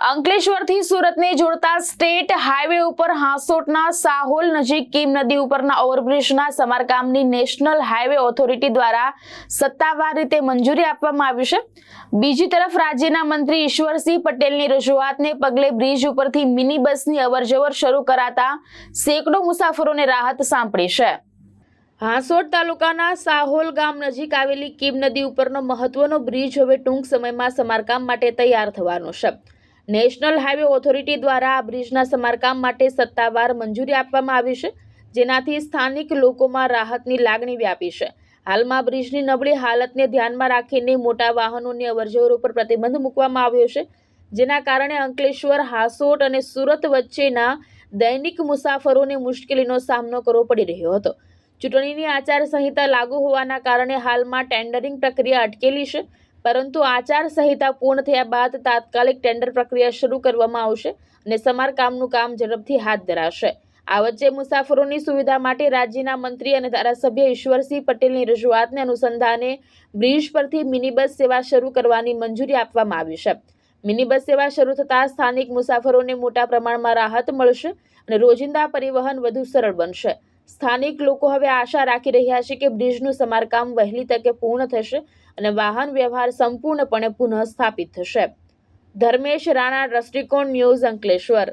અંકલેશ્વરથી સુરતને જોડતા state highway ઉપર હાંસોટના સાહોલ નજીક કીમ નદી ઉપરના ઓવરબ્રિજના સમારકામની નેશનલ હાઈવે ઓથોરિટી દ્વારા સત્તાવાર રીતે મંજૂરી આપવામાં આવી છે। બીજી તરફ રાજ્યના મંત્રી ઈશ્વરસિંહ પટેલની રજૂઆતને પગલે બ્રિજ ઉપરથી મિની બસની અવરજવર શરૂ કરાતા સેંકડો મુસાફરોને રાહત સાંપડી છે। હાંસોટ તાલુકાના સાહોલ ગામ નજીક આવેલી કીમ નદી ઉપરનો મહત્વનો બ્રિજ હવે ટૂંક સમયમાં સમારકામ માટે તૈયાર થવાનો છે। નેશનલ હાઈવે ઓથોરિટી દ્વારા આ બ્રિજના સમારકામ માટે સત્તાવાર મંજૂરી આપવામાં આવી છે, જેનાથી સ્થાનિક લોકોમાં રાહતની લાગણી વ્યાપી છે। હાલમાં બ્રિજની નબળી હાલતને ધ્યાનમાં રાખીને મોટા વાહનોની અવરજવર ઉપર પ્રતિબંધ મૂકવામાં આવ્યો છે, જેના કારણે અંકલેશ્વર, હાંસોટ અને સુરત વચ્ચેના દૈનિક મુસાફરોને મુશ્કેલીનો સામનો કરવો પડી રહ્યો હતો। ચૂંટણીની આચારસંહિતા લાગુ હોવાના કારણે હાલમાં ટેન્ડરિંગ પ્રક્રિયા અટકેલી છે, પરંતુ આચારસંહિતા પૂર્ણ થયા બાદ તાત્કાલિક ટેન્ડર પ્રક્રિયા શરૂ કરવામાં આવશે અને સમારકામનું કામ ઝડપથી હાથ ધરાશે। આ વચ્ચે મુસાફરોની સુવિધા માટે રાજ્યના મંત્રી અને ધારાસભ્ય ઈશ્વરસિંહ પટેલની રજૂઆતને અનુસંધાને બ્રિજ પરથી મિની બસ સેવા શરૂ કરવાની મંજૂરી આપવામાં આવી છે। મિની બસ સેવા શરૂ થતાં સ્થાનિક મુસાફરોને મોટા પ્રમાણમાં રાહત મળશે અને રોજિંદા પરિવહન વધુ સરળ બનશે। સ્થાનિક લોકો હવે આશા રાખી રહ્યા છે કે બ્રિજનું સમારકામ વહેલી તકે પૂર્ણ થશે અને વાહન વ્યવહાર સંપૂર્ણપણે પુનઃ સ્થાપિત થશે। ધર્મેશ રાણા, દ્રષ્ટિકોણ ન્યૂઝ, અંકલેશ્વર।